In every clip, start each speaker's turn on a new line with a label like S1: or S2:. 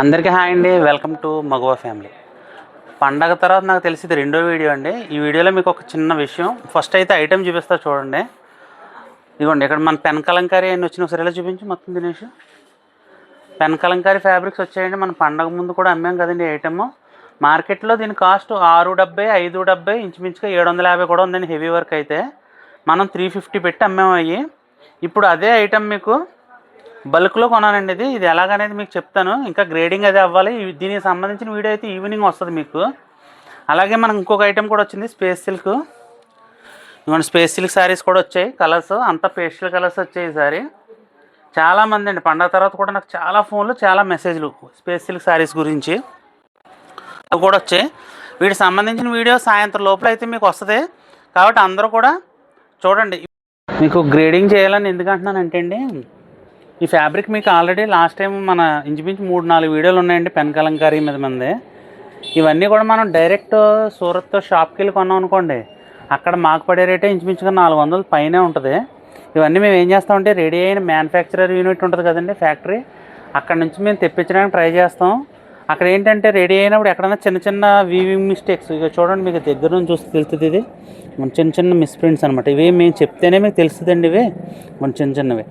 S1: అందరికీ హాయ్ అండి. Welcome to Maguva family. పండగ తర్వాత నాకు తెలిసి ఇది రెండో వీడియో అండి. ఈ వీడియోలో మీకు ఒక చిన్న విషయం, ఫస్ట్ అయితే ఐటెం చూపిస్తా చూడండి. ఇదిగోండి, ఇక్కడ మన పెన్ కలంకారీ అని వచ్చిన ఒకసారి ఇలా చూపించి మొత్తం తినేసి పెన్ కలంకారీ ఫ్యాబ్రిక్స్ వచ్చాయండి. మన పండగ ముందు కూడా అమ్మాం కదండి ఐటమ్. మార్కెట్లో దీని కాస్ట్ 670, 570, ఇంచుమించుగా 750 కూడా ఉందండి. హెవీ వర్క్ అయితే మనం 350 పెట్టి అమ్మాము అయ్యి. ఇప్పుడు అదే ఐటమ్ మీకు బల్క్లో కొనానండి. ఇది ఎలాగనేది మీకు చెప్తాను. ఇంకా గ్రేడింగ్ అది అవ్వాలి. దీనికి సంబంధించిన వీడియో అయితే ఈవినింగ్ వస్తుంది మీకు. అలాగే మనకు ఇంకొక ఐటెం కూడా వచ్చింది, స్పేస్ సిల్క్. ఇవన్నీ స్పేస్ సిల్క్ శారీస్ కూడా వచ్చాయి. కలర్స్ అంతా పేస్టల్ కలర్స్ వచ్చాయి ఈసారి. చాలామంది అండి పండగ తర్వాత కూడా నాకు చాలా ఫోన్లు, చాలా మెసేజ్లు స్పేస్ సిల్క్ శారీస్ గురించి అవి కూడా వచ్చాయి. వీటికి సంబంధించిన వీడియో సాయంత్రం లోపల అయితే మీకు వస్తుంది. కాబట్టి అందరూ కూడా చూడండి. మీకు గ్రేడింగ్ చేయాలని ఎందుకంటున్నానంటే అండి, ఈ ఫ్యాబ్రిక్ మీకు ఆల్రెడీ లాస్ట్ టైం మన ఇంచుమించు 3-4 వీడియోలు ఉన్నాయండి పెన్ కలంకారీ మీద మంది. ఇవన్నీ కూడా మనం డైరెక్ట్ సూరత్ షాప్కి వెళ్ళి కొన్నాం అనుకోండి, అక్కడ మాకు పడే రేటే ఇంచుమించుగా 400 పైనే ఉంటుంది. ఇవన్నీ మేము ఏం చేస్తామంటే రెడీ అయిన మ్యానుఫ్యాక్చరర్ యూనిట్ ఉంటుంది కదండి, ఫ్యాక్టరీ, అక్కడ నుంచి మేము తెప్పించడానికి ట్రై చేస్తాం. అక్కడ ఏంటంటే రెడీ అయినప్పుడు ఎక్కడైనా చిన్న చిన్న వీవింగ్ మిస్టేక్స్, ఇక చూడండి మీకు దగ్గర నుంచి చూస్తే తెలుస్తుంది. ఇది మన చిన్న చిన్న మిస్ప్రింట్స్ అనమాట. ఇవి మేము చెప్తేనే మీకు తెలుస్తుందండి. ఇవి మన చిన్న చిన్నవి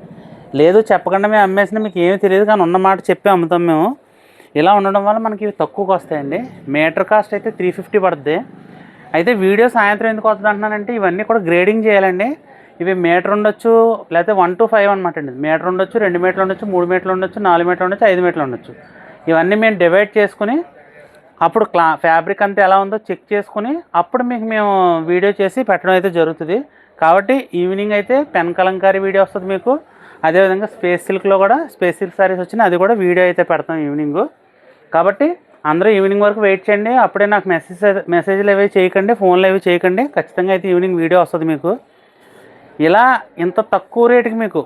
S1: లేదు చెప్పకుండా మేము అమ్మేసినా మీకు ఏమీ తెలియదు, కానీ ఉన్నమాట చెప్పి అమ్ముతాం మేము. ఇలా ఉండడం వల్ల మనకి ఇవి తక్కువకి వస్తాయండి. మీటర్ కాస్ట్ అయితే 350 పడుతుంది. అయితే వీడియో సాయంత్రం ఎందుకు వస్తుంది అంటున్నానంటే, ఇవన్నీ కూడా గ్రేడింగ్ చేయాలండి. ఇవి మీటర్ ఉండొచ్చు, లేకపోతే 1 to 5 అనమాట అండి. మీటర్ ఉండొచ్చు, 2 మీటర్లు ఉండొచ్చు, 3 మీటర్లు ఉండొచ్చు, 4 మీటర్లు ఉండొచ్చు, 5 మీటర్లు ఉండొచ్చు. ఇవన్నీ మేము డివైడ్ చేసుకుని అప్పుడు ఫ్యాబ్రిక్ అంతా ఎలా ఉందో చెక్ చేసుకుని అప్పుడు మీకు మేము వీడియో చేసి పెట్టడం అయితే జరుగుతుంది. కాబట్టి ఈవినింగ్ అయితే పెన్ కలంకారీ వీడియో వస్తుంది మీకు. అదేవిధంగా స్పేస్ సిల్క్లో కూడా స్పేస్ సిల్క్ శారీస్ వచ్చినాయి, అది కూడా వీడియో అయితే పెడతాం ఈవినింగ్. కాబట్టి అందరూ ఈవినింగ్ వరకు వెయిట్ చేయండి. అప్పుడే నాకు మెసేజ్లు ఏవి చేయకండి, ఫోన్లు ఏవి చేయకండి. ఖచ్చితంగా అయితే ఈవినింగ్ వీడియో వస్తుంది మీకు. ఇలా ఇంత తక్కువ రేటుకి మీకు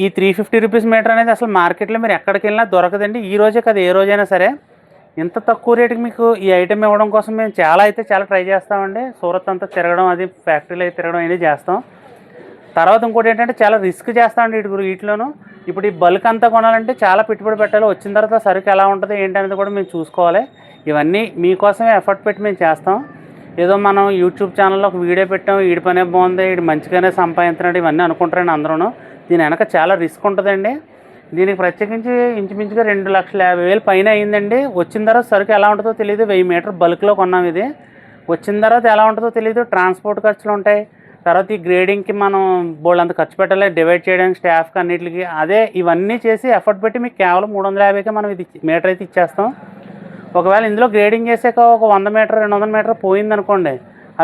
S1: ఈ 350 రూపీస్ మీటర్ అనేది అసలు మార్కెట్లో మీరు ఎక్కడికి వెళ్ళినా దొరకదండి. ఈ రోజే కదా ఏ రోజైనా సరే. ఇంత తక్కువ రేటుకి మీకు ఈ ఐటెం ఇవ్వడం కోసం మేము చాలా ట్రై చేస్తామండి. సూరత్ అంతా తిరగడం, అది ఫ్యాక్టరీలో అయితే తిరగడం అనేది చేస్తాం. తర్వాత ఇంకోటి ఏంటంటే చాలా రిస్క్ చేస్తామండి వీటిలోనూ. ఇప్పుడు ఈ బల్క్ అంతా కొనాలంటే చాలా పెట్టుబడి పెట్టాలి. వచ్చిన తర్వాత సరుకు ఎలా ఉంటుంది ఏంటనేది కూడా మేము చూసుకోవాలి. ఇవన్నీ మీకోసమే ఎఫర్ట్ పెట్టి మేము చేస్తాం. ఏదో మనం యూట్యూబ్ ఛానల్లో ఒక వీడియో పెట్టాం, వీడి పనే బాగుంది, వీడు మంచిగానే సంపాదించినాడు, ఇవన్నీ అనుకుంటారండి అందరూ. దీని వెనక చాలా రిస్క్ ఉంటుందండి. దీనికి ప్రత్యేకించి ఇంచుమించుగా 2,50,000 పైన అయిందండి. వచ్చిన తర్వాత సరుకు ఎలా ఉంటుందో తెలియదు. 1000 మీటర్ బల్క్లో కొన్నాం. ఇది వచ్చిన తర్వాత ఎలా ఉంటుందో తెలియదు. ట్రాన్స్పోర్ట్ ఖర్చులు ఉంటాయి. తర్వాత ఈ గ్రేడింగ్కి మనం బోల్డ్ అంత ఖర్చు పెట్టాలి, డివైడ్ చేయడానికి స్టాఫ్కి అన్నిటికి. అదే ఇవన్నీ చేసి ఎఫర్ట్ పెట్టి మీకు కేవలం 350కే మనం ఇది మీటర్ అయితే ఇచ్చేస్తాం. ఒకవేళ ఇందులో గ్రేడింగ్ చేసాక ఒక 100 మీటర్ 200 మీటర్ పోయిందనుకోండి,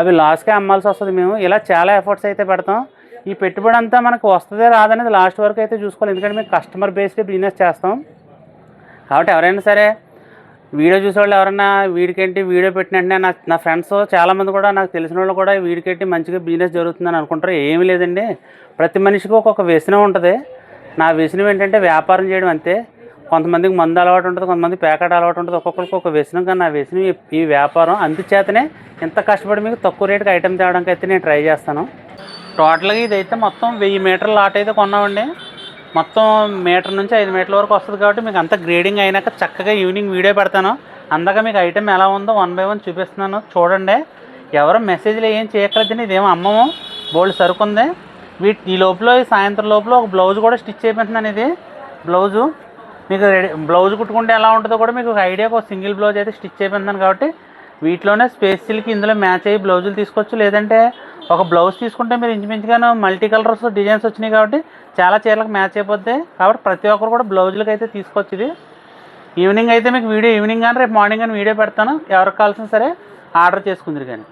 S1: అవి లాస్కే అమ్మాల్సి వస్తుంది. మేము ఇలా చాలా ఎఫర్ట్స్ అయితే పెడతాం. ఈ పెట్టుబడి అంతా మనకు వస్తుందే రాదనేది లాస్ట్ వరకు అయితే చూసుకోవాలి. ఎందుకంటే మేము కస్టమర్ బేస్డ్ బిజినెస్ చేస్తాం. కాబట్టి ఎవరైనా సరే వీడియో చూసేవాళ్ళు ఎవరైనా వీడికేంటి వీడియో పెట్టినట్టే నా ఫ్రెండ్స్ చాలామంది కూడా నాకు తెలిసిన వాళ్ళు కూడా వీడికేంటి మంచిగా బిజినెస్ జరుగుతుందని అనుకుంటారు. ఏమీ లేదండి. ప్రతి మనిషికి ఒక్కొక్క వ్యసనం ఉంటుంది. నా వ్యసనం ఏంటంటే వ్యాపారం చేయడం అంతే. కొంతమందికి మందు అలవాటు ఉంటుంది, కొంతమంది ప్యాకెట్ అలవాటు ఉంటుంది. ఒక్కొక్కరికి ఒక వ్యసనం. కానీ నా వ్యసనం ఈ వ్యాపారం. అందుచేతనే ఇంత కష్టపడి మీకు తక్కువ రేటుకి ఐటెం తేవడానికి అయితే నేను ట్రై చేస్తాను. టోటల్గా ఇదైతే మొత్తం 1000 మీటర్ల లాట్ అయితే కొన్నామండి. మొత్తం మీటర్ నుంచి 5 మీటర్ల వరకు వస్తుంది. కాబట్టి మీకు అంతా గ్రేడింగ్ అయినాక చక్కగా ఈవినింగ్ వీడియో పెడతాను. అందాక మీకు ఐటెం ఎలా ఉందో 1 by 1 చూపిస్తున్నాను. చూడండి. ఎవరో మెసేజ్లు ఏం చేయక్కర్లేదండి. ఇదేమో అమ్మము బోల్డ్ సరుకు ఉంది. ఈ లోపల సాయంత్రం లోపల ఒక బ్లౌజ్ కూడా స్టిచ్ అయిపోతున్నాను. ఇది బ్లౌజు మీకు బ్లౌజ్ కుట్టుకుంటే ఎలా ఉంటుందో కూడా మీకు ఒక ఐడియాకి ఒక సింగిల్ బ్లౌజ్ అయితే స్టిచ్ అయిపోతున్నాను. కాబట్టి వీటిలోనే స్పేస్ సిల్క్ ఇందులో మ్యాచ్ అయ్యి బ్లౌజులు తీసుకోవచ్చు. లేదంటే ఒక బ్లౌజ్ తీసుకుంటే మీరు ఇంచుమించుగాను మల్టీ కలర్స్ డిజైన్స్ వచ్చినాయి. కాబట్టి చాలా చీరలకు మ్యాచ్ అయిపోద్ది. కాబట్టి ప్రతి ఒక్కరు కూడా బ్లౌజులకు అయితే తీసుకోవచ్చు. ఇది ఈవినింగ్ అయితే మీకు వీడియో ఈవినింగ్ కానీ రేపు మార్నింగ్ కానీ వీడియో పెడతాను. ఎవరికి కావాల్సిన సరే ఆర్డర్ చేసుకుందరు కానీ.